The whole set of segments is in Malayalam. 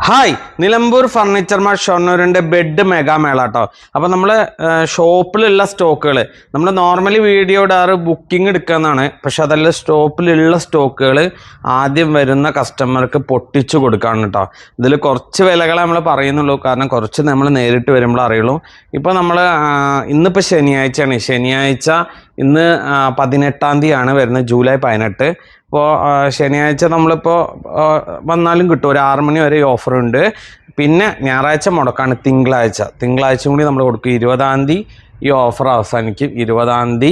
ഹായ് നിലമ്പൂർ ഫർണിച്ചർ മാർട്ട് ഷൊർണൂരിൻ്റെ ബെഡ് മെഗാ മേള കേട്ടോ. അപ്പോൾ നമ്മൾ ഷോപ്പിലുള്ള സ്റ്റോക്കുകൾ നമ്മൾ നോർമലി വീഡിയോ ഇടാറ് ബുക്കിംഗ് എടുക്കാമെന്നാണ്. പക്ഷെ അതല്ല, ഷോപ്പിലുള്ള സ്റ്റോക്കുകൾ ആദ്യം വരുന്ന കസ്റ്റമർക്ക് പൊട്ടിച്ചു കൊടുക്കുകയാണ് കേട്ടോ. ഇതിൽ കുറച്ച് വിലകളെ നമ്മൾ പറയുന്നുള്ളൂ, കാരണം കുറച്ച് നമ്മൾ നേരിട്ട് വരുമ്പോൾ അറിയുള്ളൂ. ഇപ്പോൾ നമ്മൾ ഇന്നിപ്പോൾ ശനിയാഴ്ചയാണ്. ശനിയാഴ്ച ഇന്ന് 18-ാം തീയതിയാണ് വരുന്നത്, ജൂലൈ 18. ഇപ്പോൾ ശനിയാഴ്ച നമ്മളിപ്പോൾ വന്നാലും കിട്ടും, ഒരു 6 മണി വരെ ഈ ഓഫറുണ്ട്. പിന്നെ ഞായറാഴ്ച മുടക്കാണ്, തിങ്കളാഴ്ചയും കൂടി നമ്മൾ കൊടുക്കും. 20-ാം തീയതി ഈ ഓഫർ അവസാനിക്കും. 20-ാം തീയതി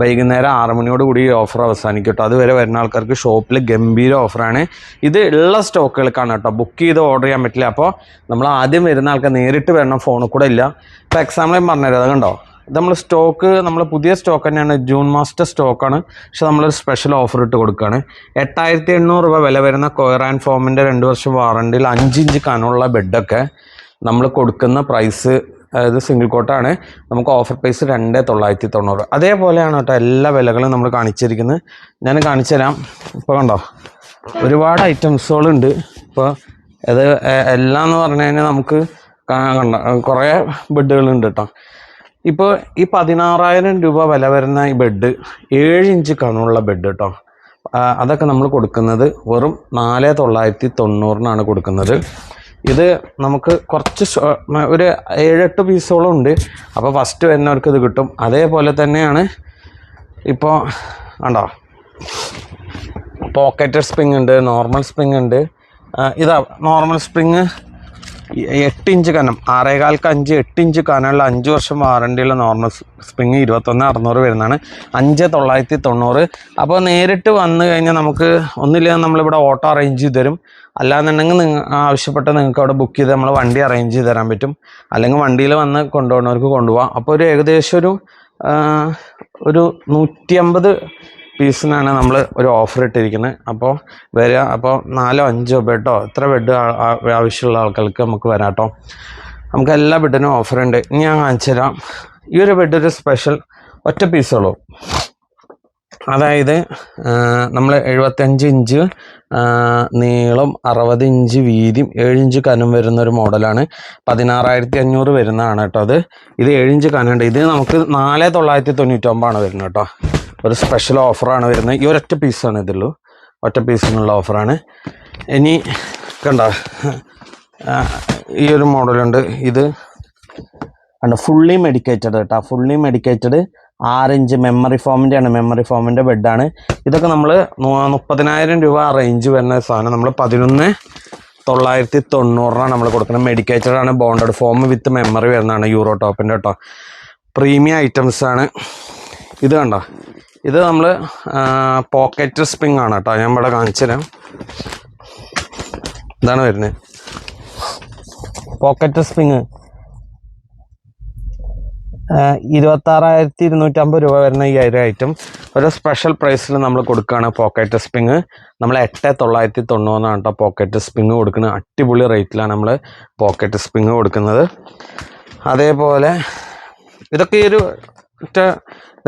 വൈകുന്നേരം 6 മണിയോട് കൂടി ഈ ഓഫർ അവസാനിക്കും കേട്ടോ. അതുവരെ വരുന്ന ആൾക്കാർക്ക് ഷോപ്പിൽ ഗംഭീര ഓഫറാണ്. ഇത് ഉള്ള സ്റ്റോക്കുകൾക്കാണ് കേട്ടോ, ബുക്ക് ചെയ്ത് ഓർഡർ ചെയ്യാൻ പറ്റില്ല. അപ്പോൾ നമ്മൾ ആദ്യം വരുന്ന ആൾക്കാർ നേരിട്ട് വരണം, ഫോണിൽ കൂടെ ഇല്ല. ഇപ്പോൾ എക്സാമ്പിൾ പറഞ്ഞുതരാം, അത് കണ്ടോ, ഇത് നമ്മൾ സ്റ്റോക്ക്, നമ്മൾ പുതിയ സ്റ്റോക്ക് തന്നെയാണ്, ജൂൺ മാസത്തെ സ്റ്റോക്കാണ്. പക്ഷെ നമ്മളൊരു സ്പെഷ്യൽ ഓഫർ ഇട്ട് കൊടുക്കുകയാണ്. 8800 രൂപ വില വരുന്ന കൊയർ ആൻഡ് ഫോമിൻ്റെ 2 വർഷം വാറണ്ടിയിൽ 5 ഇഞ്ച് കനമുള്ള ബെഡൊക്കെ നമ്മൾ കൊടുക്കുന്ന പ്രൈസ്, അതായത് സിംഗിൾ കോട്ടാണ്, നമുക്ക് ഓഫർ പ്രൈസ് 2990. അതേപോലെയാണ് കേട്ടോ എല്ലാ വിലകളും നമ്മൾ കാണിച്ചിരിക്കുന്നത്. ഞാൻ കാണിച്ചു തരാം. ഇപ്പോൾ കണ്ടോ, ഒരുപാട് ഐറ്റംസുകളുണ്ട്. ഇപ്പോൾ ഇത് എല്ലാം എന്ന് പറഞ്ഞു കഴിഞ്ഞാൽ നമുക്ക് കണ്ട കുറേ ബെഡുകളുണ്ട് കേട്ടോ. ഇപ്പോൾ ഈ 16,000 രൂപ വില വരുന്ന ഈ ബെഡ് 7 ഇഞ്ച് കനമുള്ള ബെഡ് കേട്ടോ. അതൊക്കെ നമ്മൾ കൊടുക്കുന്നത് വെറും 4990 കൊടുക്കുന്നത്. ഇത് നമുക്ക് കുറച്ച് ഒരു 7-8 പീസോളം ഉണ്ട്. അപ്പോൾ ഫസ്റ്റ് വരുന്നവർക്ക് ഇത് കിട്ടും. അതേപോലെ തന്നെയാണ് ഇപ്പോൾ കണ്ടോ, പോക്കറ്റഡ് സ്പ്രിങ് ഉണ്ട്, നോർമൽ സ്പ്രിങ് ഉണ്ട്. ഇതാ നോർമൽ സ്പ്രിങ് 8 ഇഞ്ച് കനം, 6.25 8 ഇഞ്ച് കനമുള്ള 5 വർഷം വാറണ്ടിയുള്ള നോർമൽ സ്പ്രിങ് 21,600 വരുന്നതാണ്, 5,990. അപ്പോൾ നേരിട്ട് വന്നു കഴിഞ്ഞാൽ നമുക്ക് ഒന്നുമില്ല, നമ്മളിവിടെ ഓട്ടോ അറേഞ്ച് ചെയ്ത് തരും. അല്ലാന്നുണ്ടെങ്കിൽ ആവശ്യപ്പെട്ട നിങ്ങൾക്ക് അവിടെ ബുക്ക് ചെയ്ത് നമ്മൾ വണ്ടി അറേഞ്ച് ചെയ്ത് തരാൻ പറ്റും. അല്ലെങ്കിൽ വണ്ടിയിൽ വന്ന് കൊണ്ടുപോകുന്നവർക്ക് കൊണ്ടുപോകാം. അപ്പോൾ ഒരു ഏകദേശം ഒരു 150 പീസിനാണ് നമ്മൾ ഒരു ഓഫർ ഇട്ടിരിക്കുന്നത്. അപ്പോൾ വരിക. അപ്പോൾ 4-5 ബെഡോ എത്ര ബെഡ് ആവശ്യമുള്ള ആൾക്കാർക്ക് നമുക്ക് വരാം കേട്ടോ. നമുക്ക് എല്ലാ ബെഡിനും ഓഫറുണ്ട്. ഇനി ഞാൻ കാണിച്ചു തരാം. ഈ ഒരു ബെഡ് ഒരു സ്പെഷ്യൽ ഒറ്റ പീസുള്ളൂ. അതായത് നമ്മൾ 75 ഇഞ്ച് നീളം, 60 ഇഞ്ച് വീതിയും, 7 ഇഞ്ച് കനം വരുന്ന ഒരു മോഡലാണ്. 16,500 വരുന്നതാണ് കേട്ടോ. ഇത് 7 ഇഞ്ച് കനുണ്ട്. ഇത് നമുക്ക് 4,999 വരുന്നത് കേട്ടോ. ഒരു സ്പെഷ്യൽ ഓഫറാണ് വരുന്നത്. ഈ ഒരൊറ്റ പീസാണ് ഇതുള്ളൂ, ഒറ്റ പീസിനുള്ള ഓഫറാണ്. ഇനി കണ്ട ഈ ഒരു മോഡലുണ്ട്. ഇത് കണ്ട ഫുള്ളി മെഡിക്കേറ്റഡ് കേട്ടോ, ഫുള്ളി മെഡിക്കേറ്റഡ് 6 ഇഞ്ച് മെമ്മറി ഫോമിൻ്റെ ബെഡാണ്. ഇതൊക്കെ നമ്മൾ 30,000 രൂപ റേഞ്ച് വരുന്ന സാധനം നമ്മൾ 11,990 നമ്മൾ കൊടുക്കുന്നത്. മെഡിക്കേറ്റഡ് ആണ്, ബോണ്ടഡ് ഫോം വിത്ത് മെമ്മറി വരുന്നതാണ്, യൂറോ ടോപ്പിൻ്റെ കേട്ടോ. പ്രീമിയം ഐറ്റംസ് ആണ്. ഇത് കണ്ടോ, ഇത് നമ്മൾ പോക്കറ്റ് സ്പ്രിങ് ആണ് കേട്ടോ. ഞാൻ ഇവിടെ കാണിച്ചു തരാം. ഇതാണ് വരുന്നത് പോക്കറ്റ് സ്പ്രിങ്. 26,250 രൂപ വരുന്ന ഈ ഒരു ഐറ്റം ഒരു സ്പെഷ്യൽ പ്രൈസിൽ നമ്മൾ കൊടുക്കുകയാണ്. പോക്കറ്റ് സ്പ്രിങ് നമ്മൾ 8,990 കേട്ടോ പോക്കറ്റ് സ്പ്രിങ് കൊടുക്കുന്നത്. അടിപൊളി റേറ്റിലാണ് നമ്മൾ പോക്കറ്റ് സ്പ്രിങ് കൊടുക്കുന്നത്. അതേപോലെ ഇതൊക്കെ ഈ ഒരു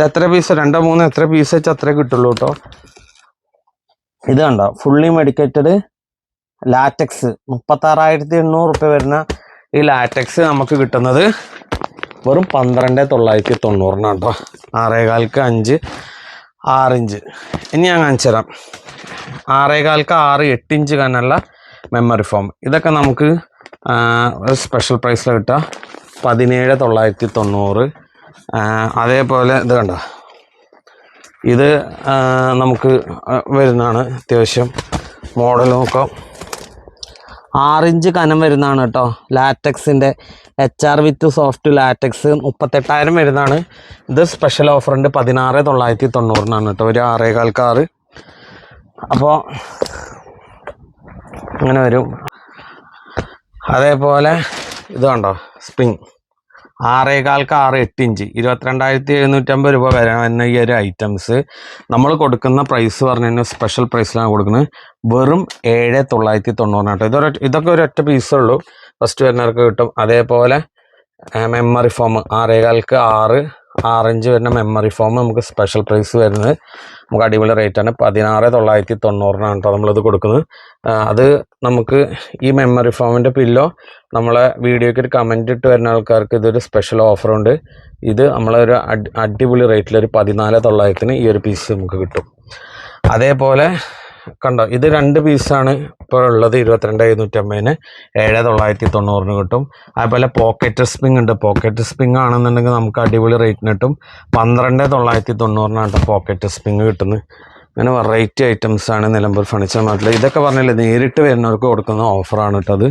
എത്ര പീസ്, 2-3 എത്ര പീസ് വെച്ചാൽ അത്രേ കിട്ടുള്ളൂ കേട്ടോ. ഇത് കണ്ടോ, ഫുള്ളി മെഡിക്കേറ്റഡ് ലാറ്റക്സ് 36,800 രൂപ വരുന്ന ഈ ലാറ്റക്സ് നമുക്ക് കിട്ടുന്നത് വെറും 12,990 കേട്ടോ. 6.25 6 ഇഞ്ച്. ഇനി ഞാൻ കാണിച്ചു തരാം. 6.25 8 ഇഞ്ച് കനുള്ള മെമ്മറി ഫോം. ഇതൊക്കെ നമുക്ക് ഒരു സ്പെഷ്യൽ പ്രൈസിൽ കിട്ടുക 17,990. അതേപോലെ ഇത് കണ്ടോ, ഇത് നമുക്ക് വരുന്നതാണ്. അത്യാവശ്യം മോഡൽ നോക്കാം. 6 ഇഞ്ച് കനം വരുന്നതാണ് കേട്ടോ. ലാറ്റക്സിൻ്റെ HR വിത്ത് സോഫ്റ്റ് ലാറ്റക്സ് 38,000 വരുന്നതാണ്. ഇത് സ്പെഷ്യൽ ഓഫറുണ്ട് 16,990 കേട്ടോ. ഒരു 6.25 അപ്പോൾ അങ്ങനെ വരും. അതേപോലെ ഇത് കണ്ടോ, സ്പ്രിങ് 6.25 8 ഇഞ്ച് 22,750 രൂപ വരുന്ന ഈ ഒരു ഐറ്റംസ് നമ്മൾ കൊടുക്കുന്ന പ്രൈസ് പറഞ്ഞു കഴിഞ്ഞാൽ സ്പെഷ്യൽ പ്രൈസിലാണ് കൊടുക്കുന്നത്. വെറും 7,990 കേട്ടോ. ഇതൊക്കെ ഒരു ഒറ്റ പീസുള്ളൂ, ഫസ്റ്റ് വരുന്നവർക്ക് കിട്ടും. അതേപോലെ മെമ്മറി ഫോം 6.25 6 ഇഞ്ച് വരുന്ന മെമ്മറി ഫോം നമുക്ക് സ്പെഷ്യൽ പ്രൈസ് വരുന്നത് നമുക്ക് അടിപൊളി റേറ്റാണ് 16,990 കേട്ടോ നമ്മളിത് കൊടുക്കുന്നത്. അത് നമുക്ക് ഈ മെമ്മറി ഫോമിൻ്റെ പില്ലോ നമ്മളെ വീഡിയോയ്ക്ക് ഒരു കമൻറ്റ് ഇട്ട് വരുന്ന ആൾക്കാർക്ക് ഇതൊരു സ്പെഷ്യൽ ഓഫറുണ്ട്. ഇത് നമ്മളൊരു അടിപൊളി റേറ്റിലൊരു 14,900 ഈ ഒരു പീസ് നമുക്ക് കിട്ടും. അതേപോലെ കണ്ടോ, ഇത് 2 പീസാണ് ഇപ്പോൾ ഉള്ളത്. 22,750 7,990 കിട്ടും. അതുപോലെ പോക്കറ്റ് സ്പ്രിങ് ഉണ്ട്. പോക്കറ്റ് സ്പ്രിങ് ആണെന്നുണ്ടെങ്കിൽ നമുക്ക് അടിപൊളി റേറ്റിന് കിട്ടും. 12,990 കേട്ടോ പോക്കറ്റ് സ്പ്രിങ് കിട്ടുന്നത്. അങ്ങനെ വെറൈറ്റി ഐറ്റംസാണ് നിലമ്പൂർ ഫർണിച്ചർ മാർട്ടിൽ. ഇതൊക്കെ പറഞ്ഞില്ലേ നേരിട്ട് വരുന്നവർക്ക് കൊടുക്കുന്ന ഓഫറാണ് കേട്ടോ അത്.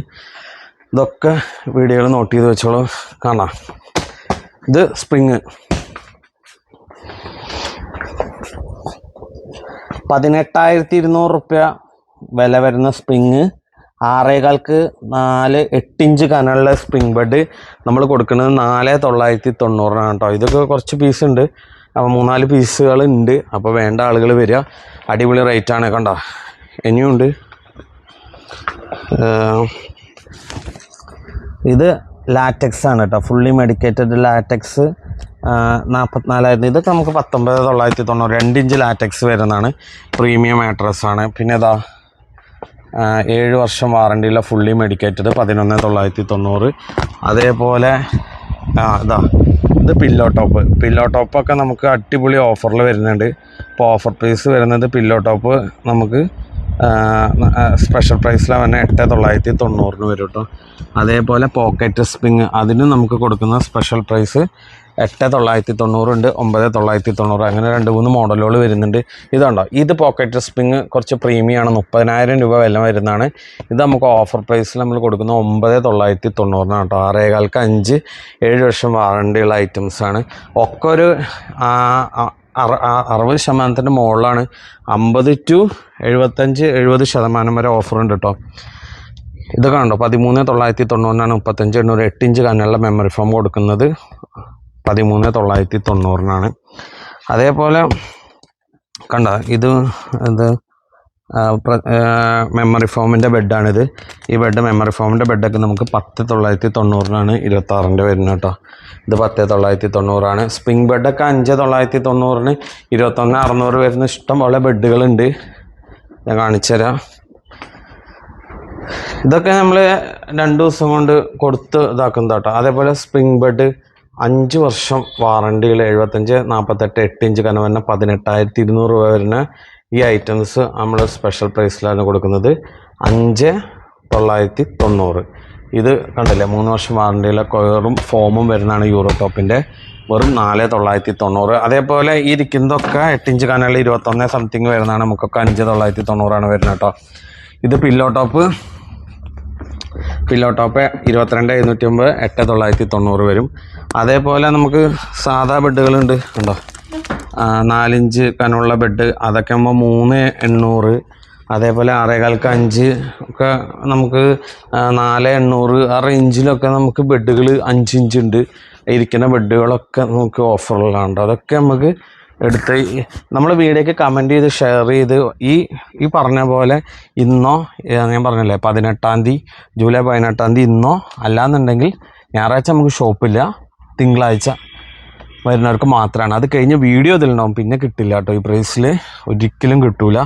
ഇതൊക്കെ വീഡിയോകൾ നോട്ട് ചെയ്ത് വെച്ചോളൂ. കാണാം, ഇത് സ്പ്രിങ് 18,200 റുപ്യ വില വരുന്ന സ്പ്രിങ്. 6.25 8 ഇഞ്ച് കനമുള്ള സ്പ്രിങ് ബെഡ് നമ്മൾ കൊടുക്കുന്നത് 4,990 കേട്ടോ. ഇതൊക്കെ കുറച്ച് പീസ് ഉണ്ട്, അപ്പോൾ 3-4 പീസുകൾ ഉണ്ട്. അപ്പോൾ വേണ്ട ആളുകൾ വരിക. അടിപൊളി റേറ്റാണ്. കണ്ടോ, ഇനിയുണ്ട്. ഇത് ലാറ്റക്സ് ആണ് കേട്ടോ, ഫുള്ളി മെഡിക്കേറ്റഡ് ലാറ്റക്സ് 44,000. ഇതൊക്കെ നമുക്ക് 19,990. 2 ഇഞ്ച് ലാറ്റക്സ് വരുന്നതാണ്. പ്രീമിയം മാട്രസ്സാണ്. പിന്നെ ഇതാ 7 വർഷം വാറണ്ടിയുള്ള ഫുള്ളി മെഡിക്കേറ്റഡ് 11,990. അതേപോലെ ഇതാ ഇത് പില്ലോ ടോപ്പൊക്കെ നമുക്ക് അടിപൊളി ഓഫറിൽ വരുന്നുണ്ട്. ഇപ്പോൾ ഓഫർ പ്രൈസ് വരുന്നത് പില്ലോ ടോപ്പ് നമുക്ക് സ്പെഷ്യൽ പ്രൈസിലാണ് തന്നെ 8,990 വരും കേട്ടോ. അതേപോലെ പോക്കറ്റ് സ്പ്രിങ് അതിന് നമുക്ക് കൊടുക്കുന്ന സ്പെഷ്യൽ പ്രൈസ് 8,990 ഉണ്ട്, 9,990. അങ്ങനെ 2-3 മോഡലുകൾ വരുന്നുണ്ട്. ഇതുണ്ടോ, ഇത് പോക്കറ്റ് സ്പ്രിങ് കുറച്ച് പ്രീമിയമാണ്. 30,000 രൂപ വില വരുന്നതാണ്. ഇത് നമുക്ക് ഓഫർ പ്രൈസിൽ നമ്മൾ കൊടുക്കുന്ന 9,990 കേട്ടോ. 6.25 7 വർഷം വാറണ്ടിയുള്ള ഐറ്റംസാണ്. ഒക്കെ ഒരു 60% മുകളിലാണ്. 50 to 70% വരെ ഓഫറുണ്ട് കേട്ടോ. ഇത് കണ്ടോ, 13,990 35,800 8 ഇഞ്ച് കനുള്ള മെമ്മറി ഫോം കൊടുക്കുന്നത് 13,990. അതേപോലെ കണ്ടോ, ഇത് മെമ്മറി ഫോമിൻ്റെ ബെഡാണിത്. ഈ ബെഡ് മെമ്മറി ഫോമിൻ്റെ ബെഡൊക്കെ നമുക്ക് 10,990 26ൻ്റെ വരുന്നത് കേട്ടോ. ഇത് 10,990. സ്പ്രിങ് ബെഡൊക്കെ 5,990 21,600 വരുന്ന ഇഷ്ടം പോലെ ബെഡുകളുണ്ട്. ഞാൻ കാണിച്ചു തരാം. ഇതൊക്കെ നമ്മൾ 2 ദിവസം കൊണ്ട് കൊടുത്ത് ഇതാക്കുന്നത് കേട്ടോ. അതേപോലെ സ്പ്രിങ് ബെഡ് 5 വർഷം വാറണ്ടിയിൽ 75 48 8 ഇഞ്ച് കനം വരുന്ന 18,200 രൂപ വരുന്ന ഈ ഐറ്റംസ് നമ്മൾ സ്പെഷ്യൽ പ്രൈസിലാണ് കൊടുക്കുന്നത് 5,990. ഇത് കണ്ടില്ലേ, 3 വർഷം വാറണ്ടിയിലെ കൊയറും ഫോമും വരുന്നതാണ് യൂറോ ടോപ്പിൻ്റെ, വെറും 4,990. അതേപോലെ ഈ ഇരിക്കുന്നതൊക്കെ 8 ഇഞ്ച് കനമുള്ള 21 സംതിങ് വരുന്നതാണ്. നമുക്കൊക്കെ 5,990 വരുന്നത് കേട്ടോ. ഇത് പില്ലോ ടോപ്പ് 22,750 8,990 വരും. അതേപോലെ നമുക്ക് സാധാ ബെഡുകളുണ്ട് കണ്ടോ, 4 ഇഞ്ച് കനമുള്ള ബെഡ്, അതൊക്കെ ആകുമ്പോൾ 3,800. അതേപോലെ 6.25 ഒക്കെ നമുക്ക് 4,800 ആ റേഞ്ചിലൊക്കെ നമുക്ക് ബെഡുകൾ 5 ഇഞ്ച് ഉണ്ട്. ഇരിക്കുന്ന ബെഡുകളൊക്കെ നമുക്ക് ഓഫറുകളുണ്ട്. അതൊക്കെ നമുക്ക് എടുത്ത് നമ്മൾ വീഡിയോയ്ക്ക് കമൻറ്റ് ചെയ്ത് ഷെയർ ചെയ്ത് ഈ പറഞ്ഞ പോലെ ഇന്നോ ഞാൻ പറഞ്ഞില്ലേ 18-ാം തീയതി ജൂലൈ 18-ാം തീയതി ഇന്നോ അല്ലാന്നുണ്ടെങ്കിൽ ഞായറാഴ്ച നമുക്ക് ഷോപ്പില്ല, തിങ്കളാഴ്ച വരുന്നവർക്ക് മാത്രമാണ്. അത് കഴിഞ്ഞ് വീഡിയോ ഇതിലുണ്ടാവും, പിന്നെ കിട്ടില്ല കേട്ടോ. ഈ പ്രൈസിൽ ഒരിക്കലും കിട്ടൂല.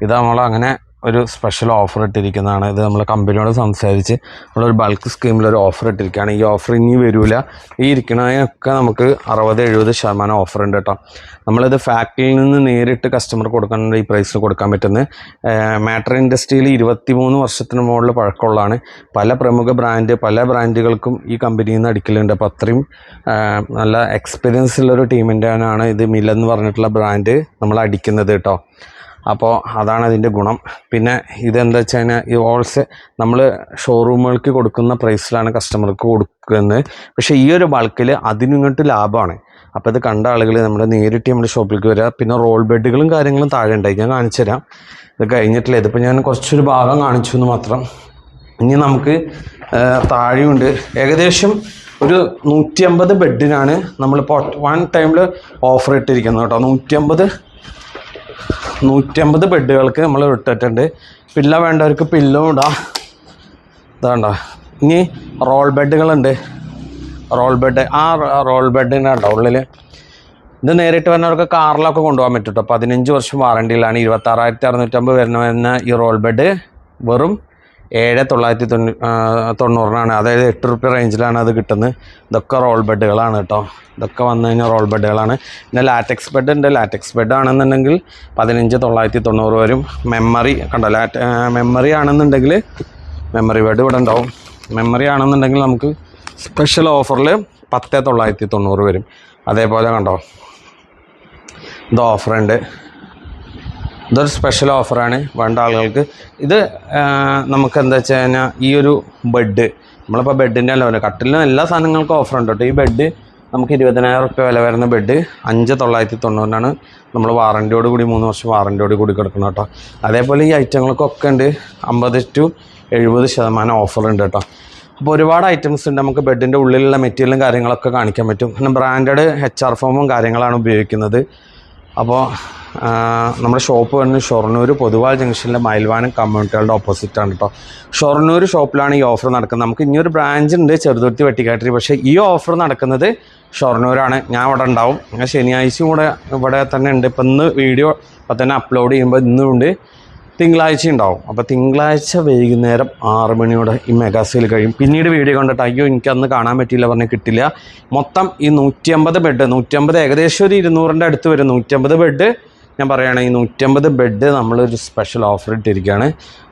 ഇത് നമ്മളങ്ങനെ ഒരു സ്പെഷ്യൽ ഓഫർ ഇട്ടിരിക്കുന്നതാണ്. ഇത് നമ്മൾ കമ്പനിയോട് സംസാരിച്ച് നമ്മളൊരു ബൾക്ക് സ്കീമിലൊരു ഓഫർ ഇട്ടിരിക്കുകയാണ്. ഈ ഓഫർ ഇനി വരില്ല. ഈ ഇരിക്കുന്നതിനൊക്കെ നമുക്ക് 60-70% ഓഫർ ഉണ്ട് കേട്ടോ. നമ്മളിത് ഫാക്ടറിയിൽ നിന്ന് നേരിട്ട് കസ്റ്റമർ കൊടുക്കാനുള്ള ഈ പ്രൈസിൽ കൊടുക്കാൻ പറ്റുന്നത്. മാറ്റർ ഇൻഡസ്ട്രിയിൽ 23 വർഷത്തിന് മുകളിൽ പഴക്കമുള്ളതാണ്. പല പ്രമുഖ പല ബ്രാൻഡുകൾക്കും ഈ കമ്പനിയിൽ നിന്ന് അടിക്കലുണ്ട്. അപ്പോൾ അത്രയും നല്ല എക്സ്പീരിയൻസ് ഉള്ളൊരു ടീമിൻ്റെയാണ് ഇത് മില്ലെന്ന് പറഞ്ഞിട്ടുള്ള ബ്രാൻഡ് നമ്മൾ അടിക്കുന്നത് കേട്ടോ. അപ്പോൾ അതാണ് അതിൻ്റെ ഗുണം. പിന്നെ ഇതെന്താ വെച്ച് കഴിഞ്ഞാൽ ഈ നമ്മൾ ഷോറൂമുകൾക്ക് കൊടുക്കുന്ന പ്രൈസിലാണ് കസ്റ്റമർക്ക് കൊടുക്കുന്നത്. പക്ഷേ ഈ ഒരു ബൾക്കിൽ അതിനിങ്ങോട്ട് ലാഭമാണ്. അപ്പോൾ ഇത് കണ്ട ആളുകൾ നമ്മുടെ നേരിട്ട് നമ്മുടെ ഷോപ്പിലേക്ക് വരിക. പിന്നെ റോൾ ബെഡുകളും കാര്യങ്ങളും താഴെ ഉണ്ടായി, ഞാൻ കാണിച്ചു തരാം. ഇത് കഴിഞ്ഞിട്ടില്ല, ഇതിപ്പോൾ ഞാൻ കുറച്ചൊരു ഭാഗം കാണിച്ചു എന്ന് മാത്രം. ഇനി നമുക്ക് താഴെയുണ്ട്. ഏകദേശം ഒരു 150 ബെഡിനാണ് നമ്മളിപ്പോൾ 1 ടൈമിൽ ഓഫർ ഇട്ടിരിക്കുന്നത് കേട്ടോ. 150 ബെഡുകൾക്ക് നമ്മൾ ഇട്ടിട്ടുണ്ട്. പില്ലോ വേണ്ടവർക്ക് പില്ലോ ഇടാം. ഇതാണ്ടോ, ഇനി റോൾ ബെഡുകളുണ്ട്. റോൾ ബെഡ് റോൾ ബെഡിൻ്റെ ഉണ്ടോ ഉള്ളിൽ ഇത് നേരിട്ട് വരുന്നവർക്ക് കാറിലൊക്കെ കൊണ്ടുപോകാൻ പറ്റും കേട്ടോ. 15 വർഷം വാറണ്ടിയിലാണ്. 26,650 വരുന്ന ഈ റോൾ ബെഡ് വെറും 7,990 അതായത് 8 റുപ്യ റേഞ്ചിലാണ് അത് കിട്ടുന്നത്. ഇതൊക്കെ റോൾ ബെഡുകളാണ് കേട്ടോ. ഇതൊക്കെ വന്നു കഴിഞ്ഞാൽ റോൾ ബെഡുകളാണ്. പിന്നെ ലാറ്റക്സ് ബെഡ് ഉണ്ട്. ലാറ്റക്സ് ബെഡ് ആണെന്നുണ്ടെങ്കിൽ 15,990 വരും. മെമ്മറി കണ്ടോ, മെമ്മറി ആണെന്നുണ്ടെങ്കിൽ മെമ്മറി ബെഡ് ഇവിടെ ഉണ്ടാവും. മെമ്മറി ആണെന്നുണ്ടെങ്കിൽ നമുക്ക് സ്പെഷ്യൽ ഓഫറിൽ 10,990 വരും. അതേപോലെ കണ്ടോ, ഇത് ഓഫറുണ്ട്. ഇതൊരു സ്പെഷ്യൽ ഓഫറാണ് വേണ്ട ആളുകൾക്ക്. ഇത് നമുക്ക് എന്താ വെച്ച് കഴിഞ്ഞാൽ ഈ ഒരു ബെഡ് നമ്മളിപ്പോൾ ബെഡിൻ്റെ അല്ല പറയുന്നത്, കട്ടിലിനും എല്ലാ സാധനങ്ങൾക്കും ഓഫറുണ്ട് കേട്ടോ. ഈ ബെഡ് നമുക്ക് 20,000 റുപ്യ വില വരുന്ന ബെഡ് 5,990 നമ്മൾ വാറണ്ടിയോട് കൂടി 3 വർഷം വാറണ്ടിയോട് കൂടി കിടക്കണം കേട്ടോ. അതേപോലെ ഈ ഐറ്റങ്ങൾക്കൊക്കെ ഉണ്ട് 50 to 70% ഓഫറുണ്ട് കേട്ടോ. അപ്പോൾ ഒരുപാട് ഐറ്റംസ് ഉണ്ട്. നമുക്ക് ബെഡിൻ്റെ ഉള്ളിലുള്ള മെറ്റീരിയലും കാര്യങ്ങളൊക്കെ കാണിക്കാൻ പറ്റും. പിന്നെ ബ്രാൻഡഡ് HR ഫോമും കാര്യങ്ങളാണ് ഉപയോഗിക്കുന്നത്. അപ്പോൾ നമ്മുടെ ഷോപ്പ് വരുന്നത് ഷൊർണൂർ പൊതുവാൾ ജംഗ്ഷനിലെ മയിൽവാനം കമ്മ്യൂണിറ്റികളുടെ ഓപ്പോസിറ്റാണ് കേട്ടോ. ഷൊർണൂർ ഷോപ്പിലാണ് ഈ ഓഫർ നടക്കുന്നത്. നമുക്ക് ഇനിയൊരു ബ്രാഞ്ച് ഉണ്ട് ചെറുതുരുത്തി വെട്ടിക്കാട്ടിരി, പക്ഷേ ഈ ഓഫർ നടക്കുന്നത് ഷൊർണൂരാണ്. ഞാൻ ഇവിടെ ഉണ്ടാവും. ഞാൻ ശനിയാഴ്ചയും കൂടെ ഇവിടെ തന്നെ ഉണ്ട്. ഇപ്പം ഇന്ന് വീഡിയോ ഇപ്പം തന്നെ അപ്ലോഡ് ചെയ്യുമ്പോൾ ഇന്നും ഉണ്ട്, തിങ്കളാഴ്ച ഉണ്ടാവും. അപ്പോൾ തിങ്കളാഴ്ച വൈകുന്നേരം 6 മണിയോടെ ഈ മെഗാ സെയിൽ കഴിയും. പിന്നീട് വീഡിയോ കണ്ടിട്ട് അയ്യോ എനിക്കന്ന് കാണാൻ പറ്റിയില്ല പറഞ്ഞ് കിട്ടില്ല. മൊത്തം ഈ 150 ബെഡ്, 150 ഏകദേശം ഒരു 200ൻ്റെ അടുത്ത് വരും. 150 ബെഡ് ഞാൻ പറയുകയാണ്. ഈ 150 ബെഡ് നമ്മളൊരു സ്പെഷ്യൽ ഓഫർ ഇട്ടിരിക്കുകയാണ്.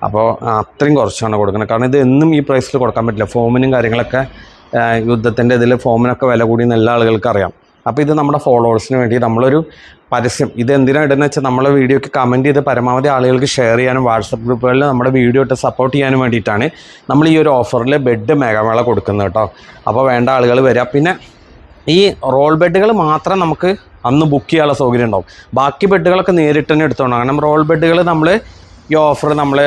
അപ്പോൾ അത്രയും കുറച്ചാണ് കൊടുക്കുന്നത്. കാരണം ഇത് എന്നും ഈ പ്രൈസിൽ കൊടുക്കാൻ പറ്റില്ല. ഫോമിനും കാര്യങ്ങളൊക്കെ യുദ്ധത്തിൻ്റെ ഇതിൽ ഫോമിനൊക്കെ വില കൂടിയെന്ന് എല്ലാ ആളുകൾക്കും അറിയാം. അപ്പോൾ ഇത് നമ്മുടെ ഫോളോവേഴ്സിന് വേണ്ടി നമ്മളൊരു പരസ്യം, ഇത് എന്തിനാണ് ഇടുന്നത് വെച്ചാൽ നമ്മളെ വീഡിയോയ്ക്ക് കമൻറ്റ് ചെയ്ത് പരമാവധി ആളുകൾക്ക് ഷെയർ ചെയ്യാനും വാട്സപ്പ് ഗ്രൂപ്പുകളിൽ നമ്മുടെ വീഡിയോ ഇട്ട് സപ്പോർട്ട് ചെയ്യാനും വേണ്ടിയിട്ടാണ് നമ്മൾ ഈ ഒരു ഓഫറിൽ ബെഡ് മെഗാമേള കൊടുക്കുന്നത് കേട്ടോ. അപ്പോൾ വേണ്ട ആളുകൾ വരിക. പിന്നെ ഈ റോൾ ബെഡുകൾ മാത്രം നമുക്ക് അന്ന് ബുക്ക് ചെയ്യാനുള്ള സൗകര്യം ഉണ്ടാവും. ബാക്കി ബെഡുകളൊക്കെ നേരിട്ട് തന്നെ എടുത്തോണം. കാരണം റോൾ ബെഡുകൾ നമ്മൾ ഈ ഓഫർ നമ്മൾ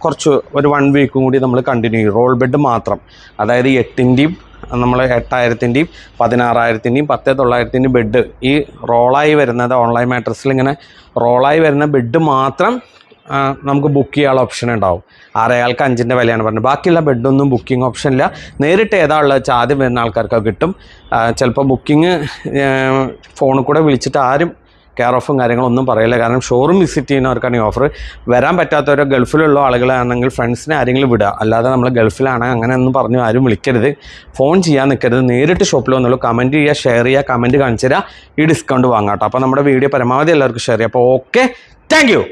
കുറച്ച് ഒരു 1 വീക്കും കൂടി നമ്മൾ കണ്ടിന്യൂ ചെയ്യും. റോൾ ബെഡ് മാത്രം, അതായത് 8ൻ്റെയും നമ്മൾ 8,000-ൻ്റെയും 16,000-ൻ്റെയും 10,900-ൻ്റെയും ബെഡ് ഈ റോളായി വരുന്നത് ഓൺലൈൻ മാട്രസിൽ ഇങ്ങനെ റോളായി വരുന്ന ബെഡ് മാത്രം നമുക്ക് ബുക്ക് ചെയ്യാനുള്ള ഓപ്ഷൻ ഉണ്ടാവും. 6,500 വിലയാണ് പറഞ്ഞത്. ബാക്കിയുള്ള ബെഡൊന്നും ബുക്കിംഗ് ഓപ്ഷൻ ഇല്ല. നേരിട്ട് ഏതാ ഉള്ളത് വെച്ചാൽ ആദ്യം വരുന്ന ആൾക്കാർക്ക് കിട്ടും. ചിലപ്പോൾ ബുക്കിംഗ് ഫോണിൽ കൂടെ വിളിച്ചിട്ട് ആരും കെയർ ഓഫും കാര്യങ്ങളൊന്നും പറയില്ല. കാരണം ഷോറൂം വിസിറ്റ് ചെയ്യുന്നവർക്കാണ് ഈ ഓഫർ. വരാൻ പറ്റാത്തവരോ ഗൾഫിലുള്ള ആളുകളാണെങ്കിൽ ഫ്രണ്ട്സിനെ ആരെങ്കിലും വിടുക. അല്ലാതെ നമ്മൾ ഗൾഫിലാണ് അങ്ങനെയൊന്നും പറഞ്ഞു ആരും വിളിക്കരുത്, ഫോൺ ചെയ്യാൻ നിൽക്കരുത്. നേരിട്ട് ഷോപ്പിൽ വന്നുള്ളൂ. കമൻറ്റ് ചെയ്യുക, ഷെയർ ചെയ്യുക, കമൻറ്റ് കാണിച്ചു തരിക, ഈ ഡിസ്കൗണ്ട് വാങ്ങാം കേട്ടോ. അപ്പോൾ നമ്മുടെ വീഡിയോ പരമാവധി എല്ലാവർക്കും ഷെയർ ചെയ്യുക. അപ്പോൾ ഓക്കെ, താങ്ക് യു.